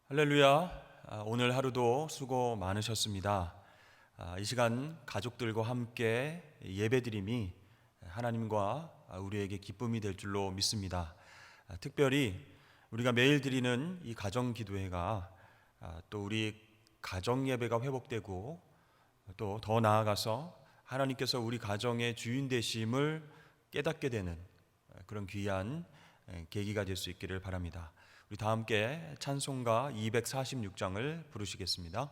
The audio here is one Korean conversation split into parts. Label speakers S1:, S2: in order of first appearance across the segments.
S1: 할렐루야. 오늘 하루도 수고 많으셨습니다. 이 시간 가족들과 함께 예배드림이 하나님과 우리에게 기쁨이 될 줄로 믿습니다. 특별히 우리가 매일 드리는 이 가정 기도회가 또 우리 가정 예배가 회복되고 또 더 나아가서 하나님께서 우리 가정의 주인 되심을 깨닫게 되는 그런 귀한 계기가 될 수 있기를 바랍니다. 우리 다 함께 찬송가 246장을 부르시겠습니다.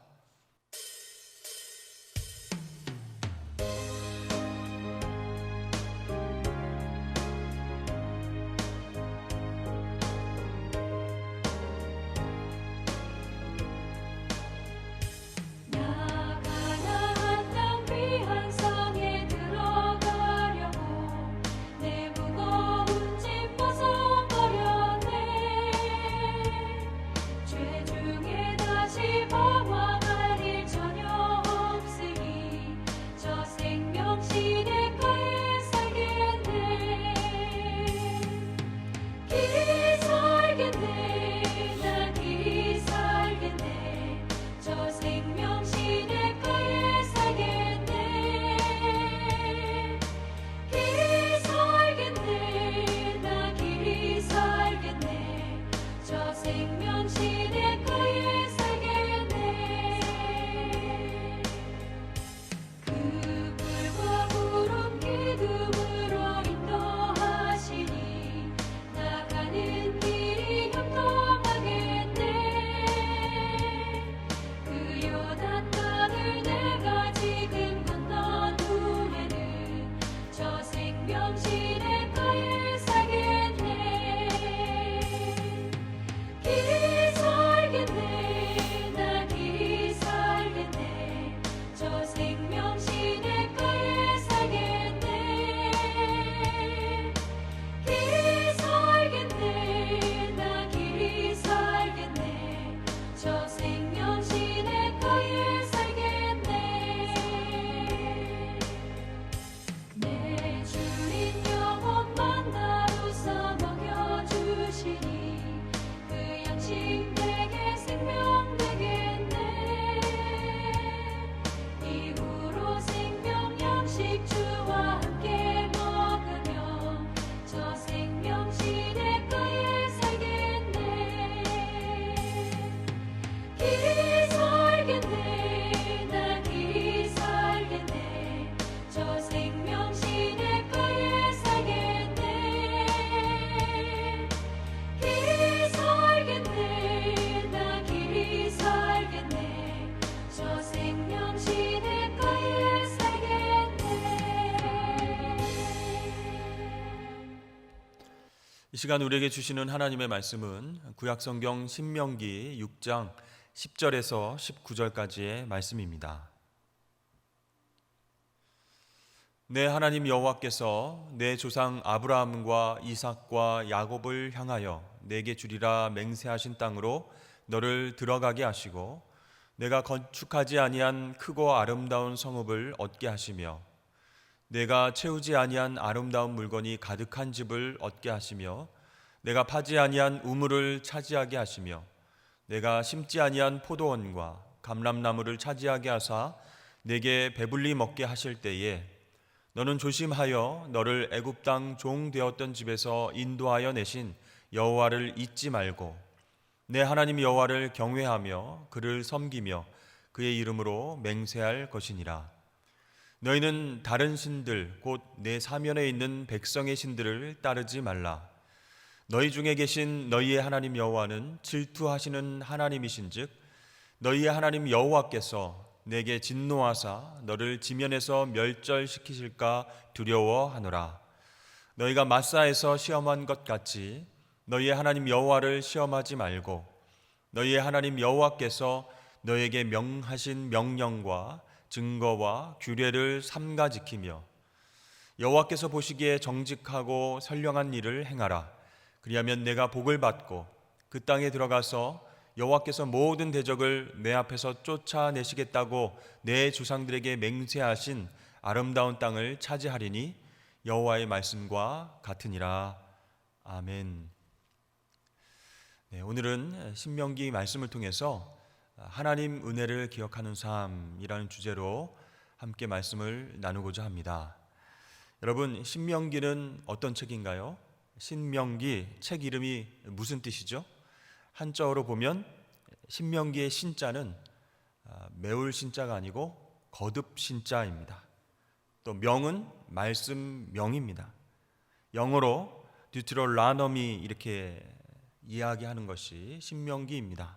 S1: 이 시간 우리에게 주시는 하나님의 말씀은 구약성경 신명기 6장 10절에서 19절까지의 말씀입니다. 내 하나님 여호와께서 내 조상 아브라함과 이삭과 야곱을 향하여 내게 주리라 맹세하신 땅으로 너를 들어가게 하시고 내가 건축하지 아니한 크고 아름다운 성읍을 얻게 하시며 내가 채우지 아니한 아름다운 물건이 가득한 집을 얻게 하시며 내가 파지 아니한 우물을 차지하게 하시며 내가 심지 아니한 포도원과 감람나무를 차지하게 하사 내게 배불리 먹게 하실 때에 너는 조심하여 너를 애굽 땅 종 되었던 집에서 인도하여 내신 여호와를 잊지 말고 내 하나님 여호와를 경외하며 그를 섬기며 그의 이름으로 맹세할 것이니라. 너희는 다른 신들 곧 내 사면에 있는 백성의 신들을 따르지 말라. 너희 중에 계신 너희의 하나님 여호와는 질투하시는 하나님이신즉 너희의 하나님 여호와께서 내게 진노하사 너를 지면에서 멸절시키실까 두려워하노라. 너희가 마사에서 시험한 것 같이 너희의 하나님 여호와를 시험하지 말고 너희의 하나님 여호와께서 너희에게 명하신 명령과 증거와 규례를 삼가 지키며 여호와께서 보시기에 정직하고 선량한 일을 행하라. 그리하면 내가 복을 받고 그 땅에 들어가서 여호와께서 모든 대적을 내 앞에서 쫓아내시겠다고 내 조상들에게 맹세하신 아름다운 땅을 차지하리니 여호와의 말씀과 같으니라. 아멘. 네, 오늘은 신명기 말씀을 통해서 하나님 은혜를 기억하는 삶이라는 주제로 함께 말씀을 나누고자 합니다. 여러분, 신명기는 어떤 책인가요? 신명기 책 이름이 무슨 뜻이죠? 한자어로 보면 신명기의 신자는 매울 신자가 아니고 거듭 신자입니다. 또 명은 말씀 명입니다. 영어로 듀트로라너미 이렇게 이야기하는 것이 신명기입니다.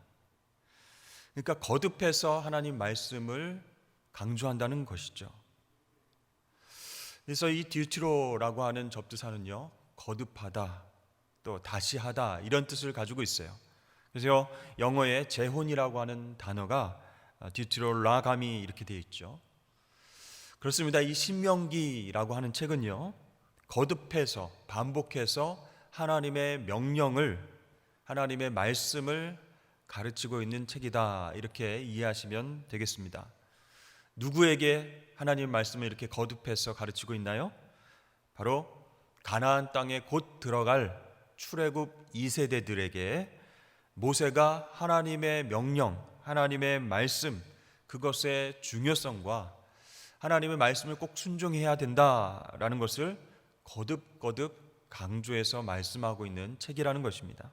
S1: 그러니까 거듭해서 하나님 말씀을 강조한다는 것이죠. 그래서 이 듀트로라고 하는 접두사는요, 거듭하다, 또 다시 하다 이런 뜻을 가지고 있어요. 그래서 영어의 재혼이라고 하는 단어가 듀트로라가미 이렇게 되어 있죠. 그렇습니다. 이 신명기라고 하는 책은요, 거듭해서 반복해서 하나님의 명령을, 하나님의 말씀을 가르치고 있는 책이다, 이렇게 이해하시면 되겠습니다. 누구에게 하나님 말씀을 이렇게 거듭해서 가르치고 있나요? 바로 가나안 땅에 곧 들어갈 출애굽 2세대들에게 모세가 하나님의 명령, 하나님의 말씀, 그것의 중요성과 하나님의 말씀을 꼭 순종해야 된다라는 것을 거듭 강조해서 말씀하고 있는 책이라는 것입니다.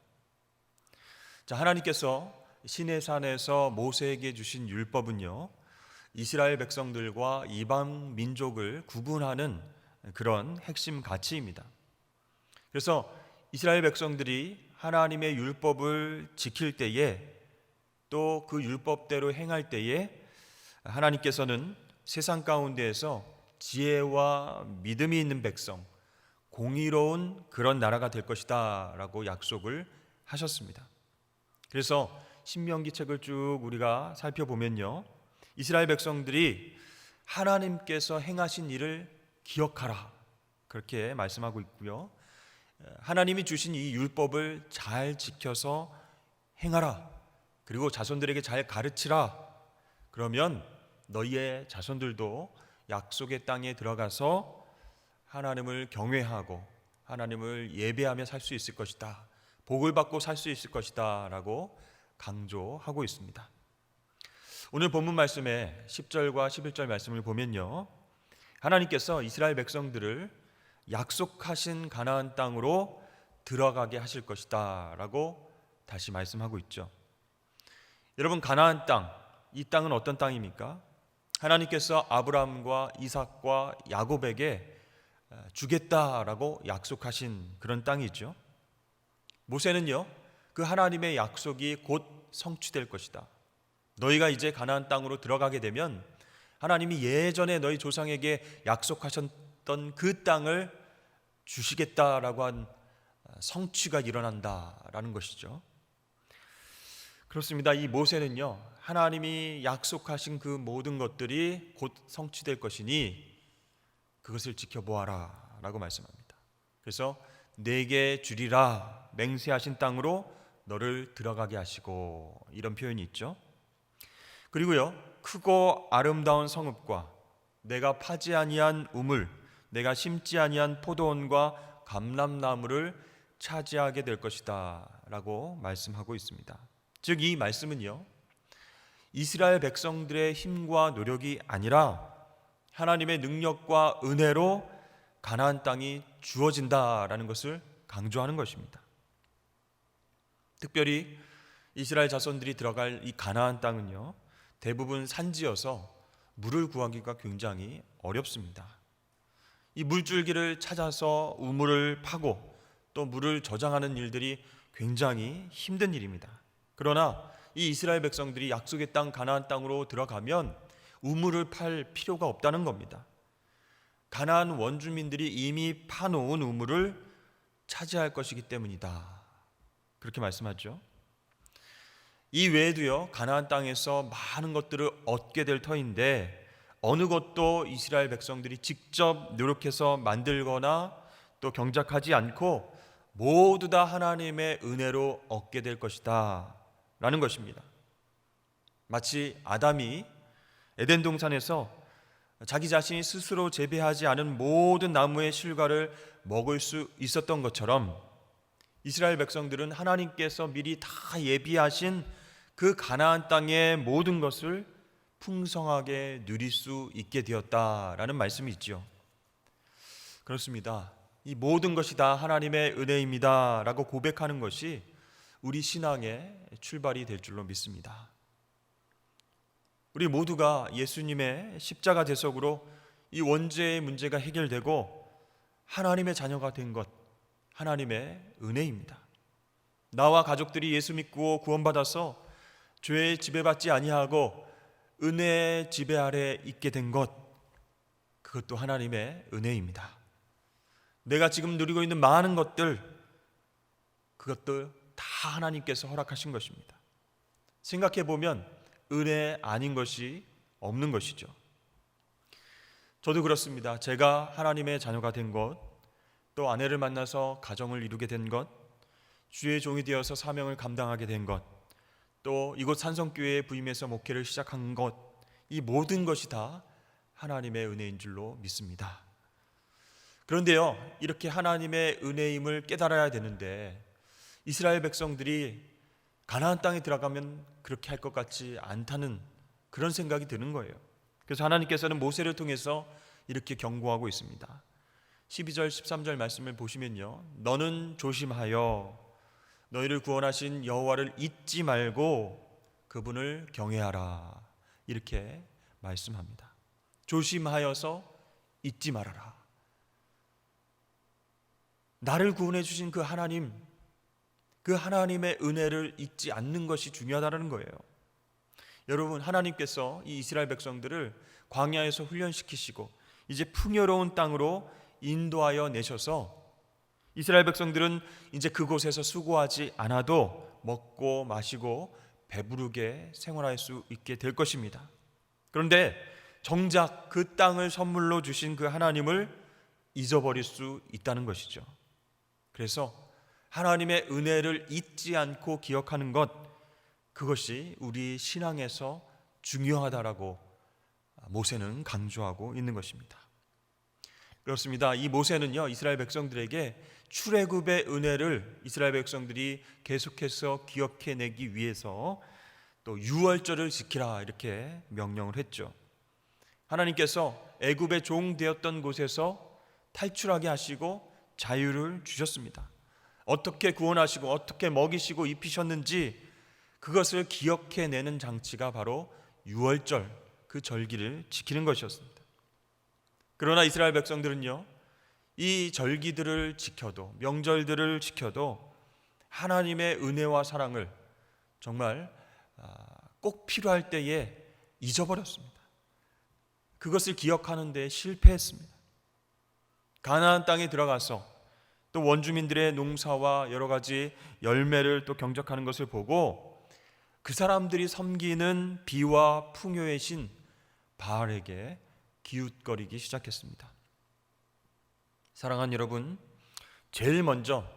S1: 자, 하나님께서 시내산에서 모세에게 주신 율법은요, 이스라엘 백성들과 이방 민족을 구분하는 그런 핵심 가치입니다. 그래서 이스라엘 백성들이 하나님의 율법을 지킬 때에, 또 그 율법대로 행할 때에 하나님께서는 세상 가운데에서 지혜와 믿음이 있는 백성, 공의로운 그런 나라가 될 것이다 라고 약속을 하셨습니다. 그래서 신명기 책을 쭉 우리가 살펴보면요, 이스라엘 백성들이 하나님께서 행하신 일을 기억하라, 그렇게 말씀하고 있고요, 하나님이 주신 이 율법을 잘 지켜서 행하라, 그리고 자손들에게 잘 가르치라. 그러면 너희의 자손들도 약속의 땅에 들어가서 하나님을 경외하고 하나님을 예배하며 살 수 있을 것이다, 복을 받고 살 수 있을 것이다 라고 강조하고 있습니다. 오늘 본문 말씀의 10절과 11절 말씀을 보면요, 하나님께서 이스라엘 백성들을 약속하신 가나안 땅으로 들어가게 하실 것이다 라고 다시 말씀하고 있죠. 여러분, 가나안 땅, 이 땅은 어떤 땅입니까? 하나님께서 아브라함과 이삭과 야곱에게 주겠다라고 약속하신 그런 땅이죠. 모세는요, 그 하나님의 약속이 곧 성취될 것이다, 너희가 이제 가나안 땅으로 들어가게 되면 하나님이 예전에 너희 조상에게 약속하셨던 그 땅을 주시겠다라고 한 성취가 일어난다라는 것이죠. 그렇습니다. 이 모세는요, 하나님이 약속하신 그 모든 것들이 곧 성취될 것이니 그것을 지켜보아라 라고 말씀합니다. 그래서 내게 주리라 맹세하신 땅으로 너를 들어가게 하시고, 이런 표현이 있죠. 그리고요, 크고 아름다운 성읍과 내가 파지 아니한 우물, 내가 심지 아니한 포도원과 감람나무를 차지하게 될 것이다 라고 말씀하고 있습니다. 즉, 이 말씀은요, 이스라엘 백성들의 힘과 노력이 아니라 하나님의 능력과 은혜로 가나안 땅이 주어진다라는 것을 강조하는 것입니다. 특별히 이스라엘 자손들이 들어갈 이 가나안 땅은요, 대부분 산지여서 물을 구하기가 굉장히 어렵습니다. 이 물줄기를 찾아서 우물을 파고 또 물을 저장하는 일들이 굉장히 힘든 일입니다. 그러나 이 이스라엘 백성들이 약속의 땅 가나안 땅으로 들어가면 우물을 팔 필요가 없다는 겁니다. 가나안 원주민들이 이미 파놓은 우물을 차지할 것이기 때문이다, 그렇게 말씀하죠. 이 외에도요, 가나안 땅에서 많은 것들을 얻게 될 터인데 어느 것도 이스라엘 백성들이 직접 노력해서 만들거나 또 경작하지 않고 모두 다 하나님의 은혜로 얻게 될 것이다 라는 것입니다. 마치 아담이 에덴 동산에서 자기 자신이 스스로 재배하지 않은 모든 나무의 실과를 먹을 수 있었던 것처럼 이스라엘 백성들은 하나님께서 미리 다 예비하신 그 가나안 땅의 모든 것을 풍성하게 누릴 수 있게 되었다라는 말씀이 있죠. 그렇습니다. 이 모든 것이 다 하나님의 은혜입니다 라고 고백하는 것이 우리 신앙의 출발이 될 줄로 믿습니다. 우리 모두가 예수님의 십자가 대속으로 이 원죄의 문제가 해결되고 하나님의 자녀가 된 것, 하나님의 은혜입니다. 나와 가족들이 예수 믿고 구원받아서 죄의 지배받지 아니하고 은혜의 지배 아래 있게 된 것, 그것도 하나님의 은혜입니다. 내가 지금 누리고 있는 많은 것들, 그것도 다 하나님께서 허락하신 것입니다. 생각해 보면 은혜 아닌 것이 없는 것이죠. 저도 그렇습니다. 제가 하나님의 자녀가 된 것, 또 아내를 만나서 가정을 이루게 된 것, 주의 종이 되어서 사명을 감당하게 된 것, 또 이곳 산성교회에 부임해서 목회를 시작한 것, 이 모든 것이 다 하나님의 은혜인 줄로 믿습니다. 그런데요, 이렇게 하나님의 은혜임을 깨달아야 되는데 이스라엘 백성들이 가나안 땅에 들어가면 그렇게 할 것 같지 않다는 그런 생각이 드는 거예요. 그래서 하나님께서는 모세를 통해서 이렇게 경고하고 있습니다. 12절 13절 말씀을 보시면요, 너는 조심하여 너희를 구원하신 여호와를 잊지 말고 그분을 경외하라, 이렇게 말씀합니다. 조심하여서 잊지 말아라. 나를 구원해 주신 그 하나님, 그 하나님의 은혜를 잊지 않는 것이 중요하다는 거예요. 여러분, 하나님께서 이 이스라엘 백성들을 광야에서 훈련시키시고 이제 풍요로운 땅으로 인도하여 내셔서 이스라엘 백성들은 이제 그곳에서 수고하지 않아도 먹고 마시고 배부르게 생활할 수 있게 될 것입니다. 그런데 정작 그 땅을 선물로 주신 그 하나님을 잊어버릴 수 있다는 것이죠. 그래서 하나님의 은혜를 잊지 않고 기억하는 것, 그것이 우리 신앙에서 중요하다라고 모세는 강조하고 있는 것입니다. 그렇습니다. 이 모세는요, 이스라엘 백성들에게 출애굽의 은혜를 이스라엘 백성들이 계속해서 기억해내기 위해서 또 유월절을 지키라, 이렇게 명령을 했죠. 하나님께서 애굽의 종 되었던 곳에서 탈출하게 하시고 자유를 주셨습니다. 어떻게 구원하시고 어떻게 먹이시고 입히셨는지 그것을 기억해내는 장치가 바로 유월절, 그 절기를 지키는 것이었습니다. 그러나 이스라엘 백성들은요, 이 절기들을 지켜도, 명절들을 지켜도 하나님의 은혜와 사랑을 정말 꼭 필요할 때에 잊어버렸습니다. 그것을 기억하는 데 실패했습니다. 가나안 땅에 들어가서 또 원주민들의 농사와 여러 가지 열매를 또 경작하는 것을 보고 그 사람들이 섬기는 비와 풍요의 신 바알에게 기웃거리기 시작했습니다. 사랑하는 여러분, 제일 먼저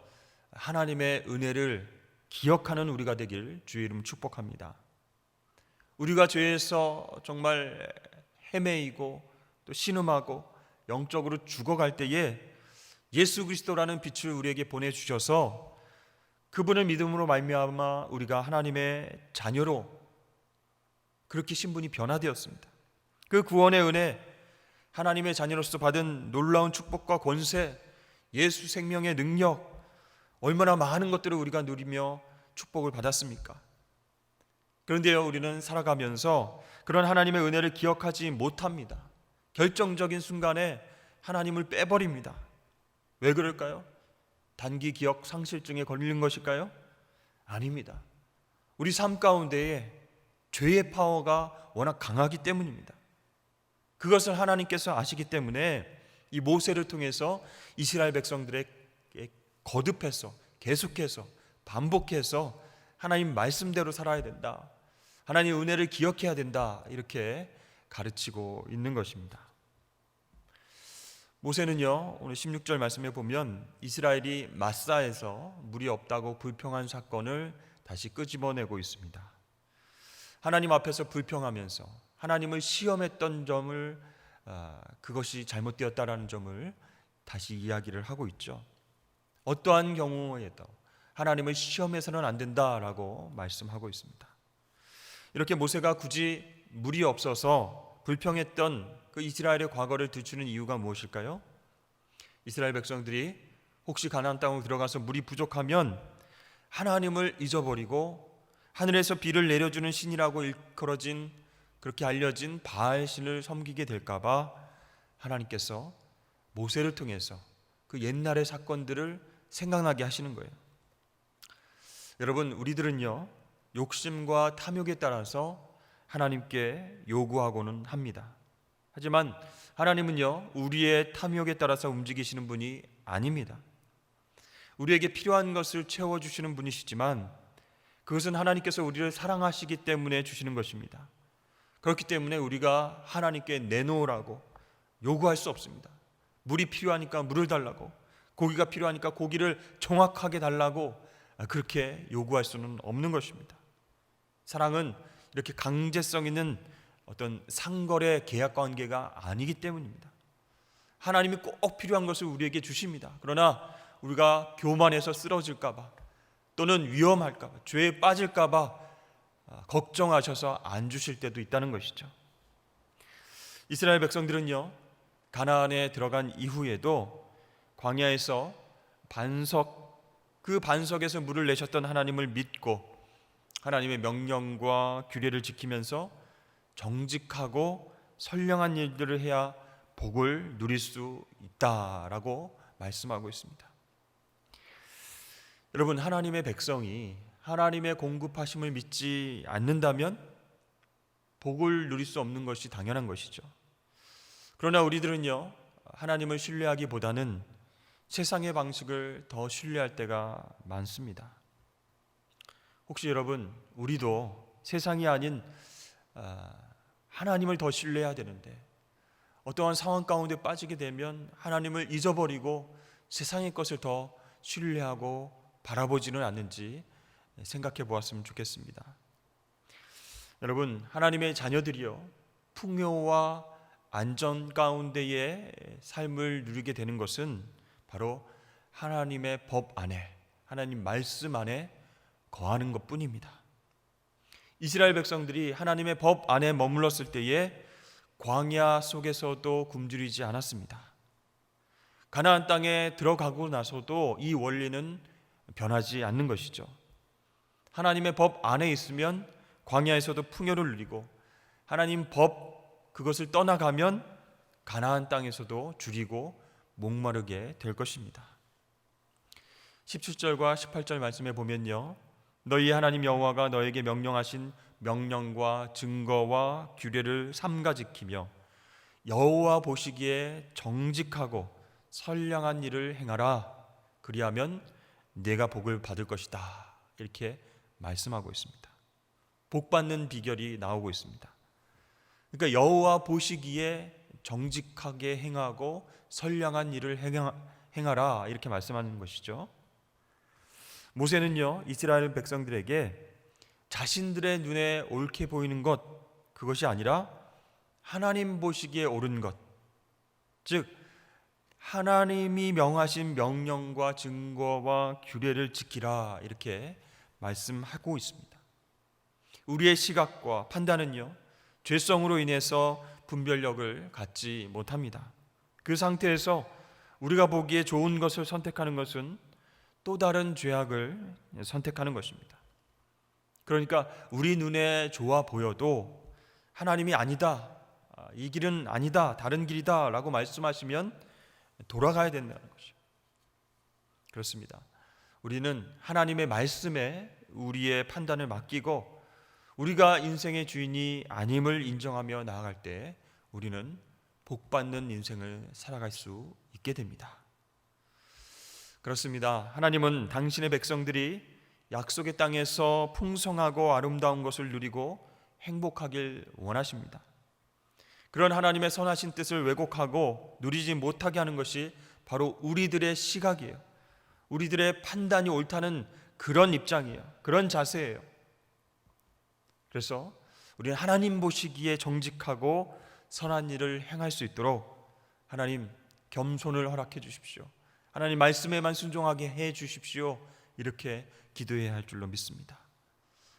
S1: 하나님의 은혜를 기억하는 우리가 되길 주의 이름 축복합니다. 우리가 죄에서 정말 헤매이고 또 신음하고 영적으로 죽어갈 때에 예수 그리스도라는 빛을 우리에게 보내주셔서 그분을 믿음으로 말미암아 우리가 하나님의 자녀로 그렇게 신분이 변화되었습니다. 그 구원의 은혜, 하나님의 자녀로서 받은 놀라운 축복과 권세, 예수 생명의 능력, 얼마나 많은 것들을 우리가 누리며 축복을 받았습니까? 그런데요, 우리는 살아가면서 그런 하나님의 은혜를 기억하지 못합니다. 결정적인 순간에 하나님을 빼버립니다. 왜 그럴까요? 단기 기억 상실증에 걸린 것일까요? 아닙니다. 우리 삶 가운데에 죄의 파워가 워낙 강하기 때문입니다. 그것을 하나님께서 아시기 때문에 이 모세를 통해서 이스라엘 백성들에게 거듭해서 계속해서 반복해서 하나님 말씀대로 살아야 된다, 하나님의 은혜를 기억해야 된다, 이렇게 가르치고 있는 것입니다. 모세는요, 오늘 16절 말씀에 보면 이스라엘이 마사에서 물이 없다고 불평한 사건을 다시 끄집어내고 있습니다. 하나님 앞에서 불평하면서 하나님을 시험했던 점을, 그것이 잘못되었다라는 점을 다시 이야기를 하고 있죠. 어떠한 경우에도 하나님을 시험해서는 안 된다라고 말씀하고 있습니다. 이렇게 모세가 굳이 물이 없어서 불평했던 그 이스라엘의 과거를 들추는 이유가 무엇일까요? 이스라엘 백성들이 혹시 가나안 땅으로 들어가서 물이 부족하면 하나님을 잊어버리고 하늘에서 비를 내려주는 신이라고 일컬어진, 그렇게 알려진 바알 신을 섬기게 될까 봐 하나님께서 모세를 통해서 그 옛날의 사건들을 생각나게 하시는 거예요. 여러분, 우리들은요, 욕심과 탐욕에 따라서 하나님께 요구하고는 합니다. 하지만 하나님은요, 우리의 탐욕에 따라서 움직이시는 분이 아닙니다. 우리에게 필요한 것을 채워주시는 분이시지만 그것은 하나님께서 우리를 사랑하시기 때문에 주시는 것입니다. 그렇기 때문에 우리가 하나님께 내놓으라고 요구할 수 없습니다. 물이 필요하니까 물을 달라고, 고기가 필요하니까 고기를 정확하게 달라고 그렇게 요구할 수는 없는 것입니다. 사랑은 이렇게 강제성 있는 어떤 상거래 계약 관계가 아니기 때문입니다. 하나님이 꼭 필요한 것을 우리에게 주십니다. 그러나 우리가 교만해서 쓰러질까 봐, 또는 위험할까 봐, 죄에 빠질까 봐 걱정하셔서 안 주실 때도 있다는 것이죠. 이스라엘 백성들은요, 가나안에 들어간 이후에도 광야에서 그 반석에서 물을 내셨던 하나님을 믿고 하나님의 명령과 규례를 지키면서 정직하고 선량한 일들을 해야 복을 누릴 수 있다라고 말씀하고 있습니다. 여러분, 하나님의 백성이 하나님의 공급하심을 믿지 않는다면 복을 누릴 수 없는 것이 당연한 것이죠. 그러나 우리들은요, 하나님을 신뢰하기보다는 세상의 방식을 더 신뢰할 때가 많습니다. 혹시 여러분, 우리도 세상이 아닌 하나님을 더 신뢰해야 되는데 어떠한 상황 가운데 빠지게 되면 하나님을 잊어버리고 세상의 것을 더 신뢰하고 바라보지는 않는지 생각해 보았으면 좋겠습니다. 여러분, 하나님의 자녀들이요, 풍요와 안전 가운데의 삶을 누리게 되는 것은 바로 하나님의 법 안에, 하나님 말씀 안에 거하는 것뿐입니다. 이스라엘 백성들이 하나님의 법 안에 머물렀을 때에 광야 속에서도 굶주리지 않았습니다. 가나안 땅에 들어가고 나서도 이 원리는 변하지 않는 것이죠. 하나님의 법 안에 있으면 광야에서도 풍요를 누리고, 하나님 법 그것을 떠나가면 가나안 땅에서도 줄이고 목마르게 될 것입니다. 17절과 18절 말씀에 보면요, 너희 하나님 여호와가 너에게 명령하신 명령과 증거와 규례를 삼가 지키며 여호와 보시기에 정직하고 선량한 일을 행하라. 그리하면 내가 복을 받을 것이다. 이렇게 말씀하고 있습니다. 복 받는 비결이 나오고 있습니다. 그러니까 여호와 보시기에 정직하게 행하고 선량한 일을 행하라, 이렇게 말씀하는 것이죠. 모세는요, 이스라엘 백성들에게 자신들의 눈에 옳게 보이는 것, 그것이 아니라 하나님 보시기에 옳은 것, 즉 하나님이 명하신 명령과 증거와 규례를 지키라, 이렇게 말씀하고 있습니다. 우리의 시각과 판단은요, 죄성으로 인해서 분별력을 갖지 못합니다. 그 상태에서 우리가 보기에 좋은 것을 선택하는 것은 또 다른 죄악을 선택하는 것입니다. 그러니까 우리 눈에 좋아 보여도 하나님이 아니다, 이 길은 아니다, 다른 길이다 라고 말씀하시면 돌아가야 된다는 것이죠. 그렇습니다. 우리는 하나님의 말씀에 우리의 판단을 맡기고 우리가 인생의 주인이 아님을 인정하며 나아갈 때 우리는 복받는 인생을 살아갈 수 있게 됩니다. 그렇습니다. 하나님은 당신의 백성들이 약속의 땅에서 풍성하고 아름다운 것을 누리고 행복하길 원하십니다. 그런 하나님의 선하신 뜻을 왜곡하고 누리지 못하게 하는 것이 바로 우리들의 시각이에요. 우리들의 판단이 옳다는 그런 입장이에요. 그런 자세예요. 그래서 우리는 하나님 보시기에 정직하고 선한 일을 행할 수 있도록 하나님 겸손을 허락해 주십시오. 하나님 말씀에만 순종하게 해 주십시오. 이렇게 기도해야 할 줄로 믿습니다.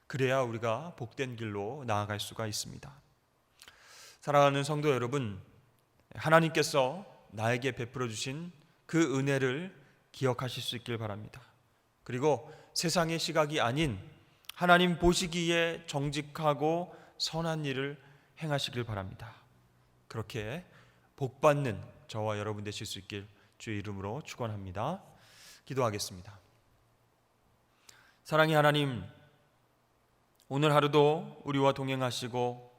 S1: 그래야 우리가 복된 길로 나아갈 수가 있습니다. 사랑하는 성도 여러분, 하나님께서 나에게 베풀어 주신 그 은혜를 기억하실 수 있길 바랍니다. 그리고 세상의 시각이 아닌 하나님 보시기에 정직하고 선한 일을 행하시길 바랍니다. 그렇게 복받는 저와 여러분 되실 수 있길 주의 이름으로 축원합니다. 기도하겠습니다. 사랑의 하나님, 오늘 하루도 우리와 동행하시고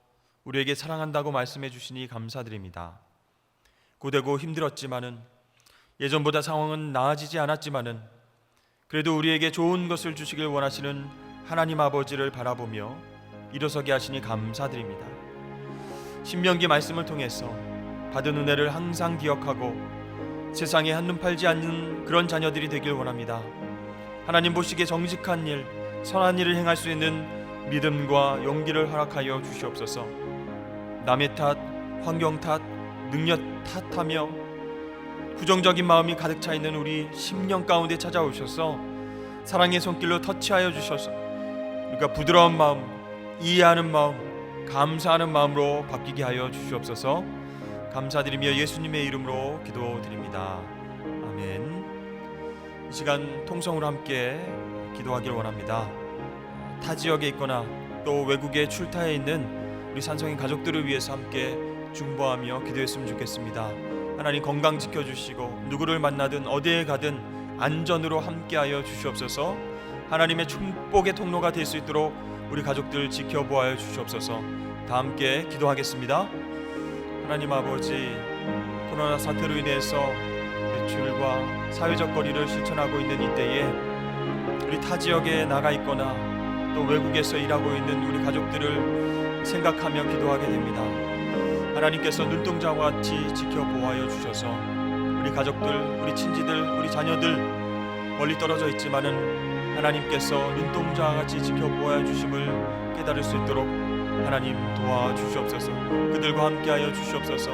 S1: 우리에게 사랑한다고 말씀해 주시니 감사드립니다. 고되고 힘들었지만은, 예전보다 상황은 나아지지 않았지만은 그래도 우리에게 좋은 것을 주시길 원하시는 하나님 아버지를 바라보며 일어서게 하시니 감사드립니다. 신명기 말씀을 통해서 받은 은혜를 항상 기억하고 세상에 한눈 팔지 않는 그런 자녀들이 되길 원합니다. 하나님 보시기에 정직한 일, 선한 일을 행할 수 있는 믿음과 용기를 허락하여 주시옵소서. 남의 탓, 환경 탓, 능력 탓하며 부정적인 마음이 가득 차 있는 우리 심령 가운데 찾아오셔서 사랑의 손길로 터치하여 주셔서 우리가 부드러운 마음, 이해하는 마음, 감사하는 마음으로 바뀌게 하여 주시옵소서. 감사드리며 예수님의 이름으로 기도드립니다. 아멘. 이 시간 통성으로 함께 기도하길 원합니다. 타 지역에 있거나 또 외국에 출타해 있는 우리 산성인 가족들을 위해서 함께 중보하며 기도했으면 좋겠습니다. 하나님 건강 지켜주시고 누구를 만나든 어디에 가든 안전으로 함께하여 주시옵소서. 하나님의 축복의 통로가 될 수 있도록 우리 가족들 지켜보아여 주시옵소서. 다 함께 기도하겠습니다. 하나님 아버지, 코로나 사태로 인해서 외출과 사회적 거리를 실천하고 있는 이때에 우리 타 지역에 나가 있거나 또 외국에서 일하고 있는 우리 가족들을 생각하며 기도하게 됩니다. 하나님께서 눈동자와 같이 지켜보아여 주셔서 우리 가족들, 우리 친지들, 우리 자녀들 멀리 떨어져 있지만은 하나님께서 눈동자와 같이 지켜보아여 주심을 깨달을 수 있도록 하나님 도와주시옵소서. 그들과 함께하여 주시옵소서.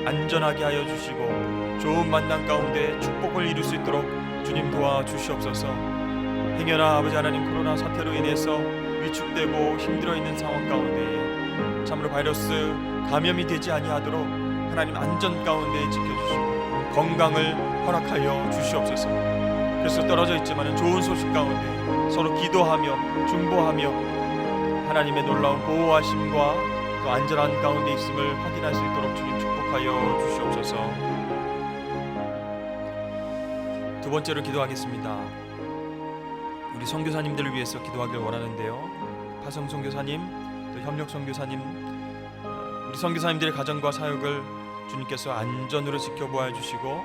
S1: 안전하게 하여 주시고 좋은 만남 가운데 축복을 이룰 수 있도록 주님 도와주시옵소서. 행여나 아버지 하나님 코로나 사태로 인해서 위축되고 힘들어 있는 상황 가운데 참으로 바이러스 감염이 되지 아니하도록 하나님 안전 가운데 지켜주시고 건강을 허락하여 주시옵소서. 그래서 떨어져 있지만 좋은 소식 가운데 서로 기도하며 중보하며 하나님의 놀라운 보호하심과 또 안전한 가운데 있음을 확인할 수 있도록 주님 축복하여 주시옵소서. 두 번째로 기도하겠습니다. 우리 선교사님들을 위해서 기도하길 원하는데요. 파성 선교사님, 또 협력 선교사님, 우리 선교사님들의 가정과 사역을 주님께서 안전으로 지켜보아 주시고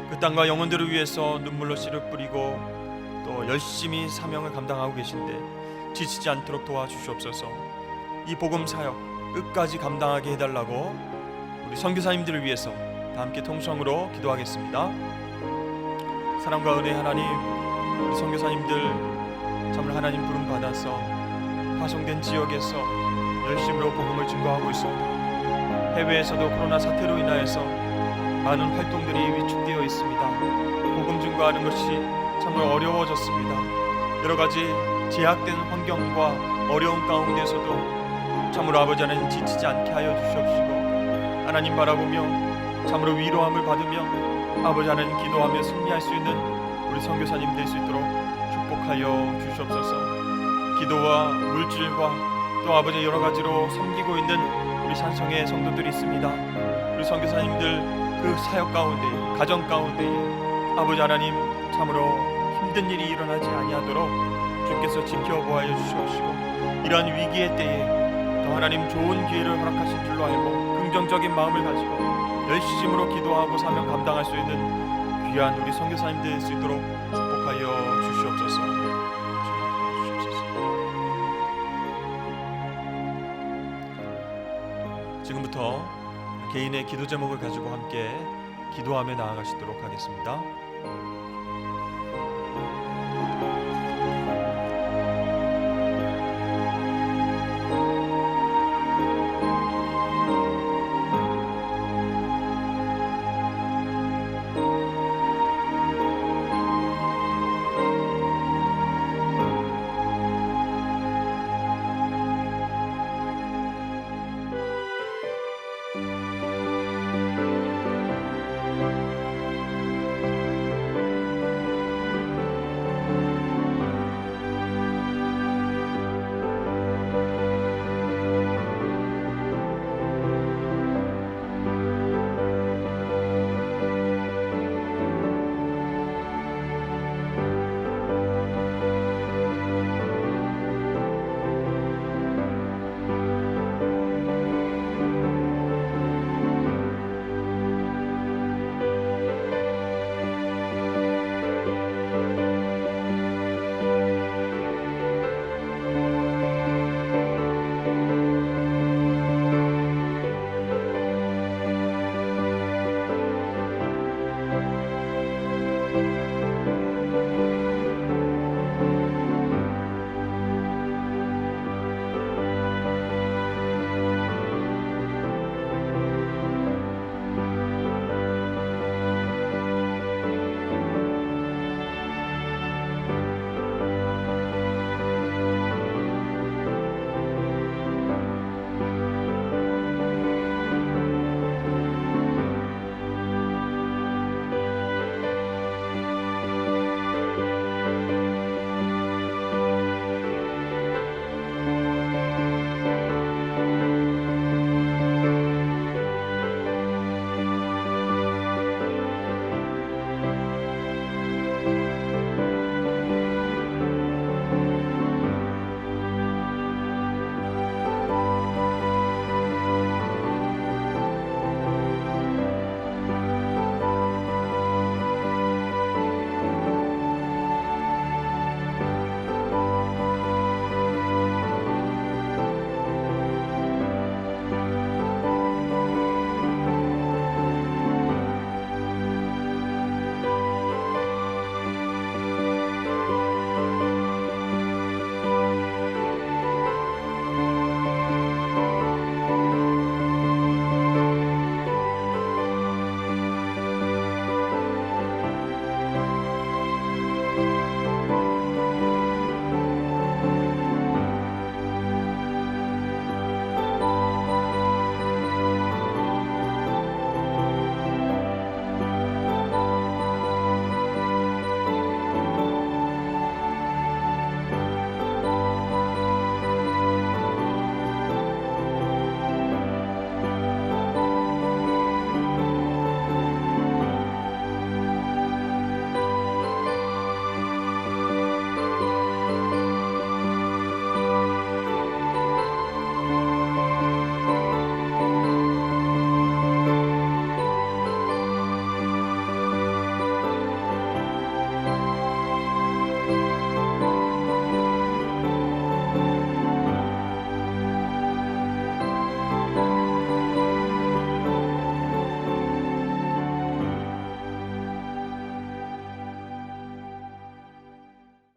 S1: 그 땅과 영혼들을 위해서 눈물로 씨를 뿌리고 또 열심히 사명을 감당하고 계신데 지치지 않도록 도와주시옵소서. 이 복음 사역 끝까지 감당하게 해달라고 우리 선교사님들을 위해서 다 함께 통성으로 기도하겠습니다. 사랑과 은혜 하나님, 우리 선교사님들 참으로 하나님 부름 받아서 파송된 지역에서 열심으로 복음을 증거하고 있습니다. 해외에서도 코로나 사태로 인하여서 많은 활동들이 위축되어 있습니다. 복음 증거하는 것이 참으로 어려워졌습니다. 여러 가지 제약된 환경과 어려운 가운데서도 참으로 아버지 하나님 지치지 않게 하여 주시옵시고 하나님 바라보며 참으로 위로함을 받으며 아버지 하나님 기도하며 승리할 수 있는 우리 선교사님 될 수 있도록 축복하여 주시옵소서. 기도와 물질과 또 아버지 여러 가지로 섬기고 있는 우리 산성의 성도들이 있습니다. 우리 선교사님들 그 사역 가운데, 가정 가운데 아버지 하나님 참으로 힘든 일이 일어나지 아니하도록 주께서 지켜보아여 주시옵시고 이러한 위기의 때에 더 하나님 좋은 기회를 허락하신 줄로 알고 긍정적인 마음을 가지고 열심으로 기도하고 사명 감당할 수 있는 귀한 우리 선교사님들 될 수 있도록 축복하여 주시옵소서. 지금부터 개인의 기도 제목을 가지고 함께 기도하며 나아가시도록 하겠습니다.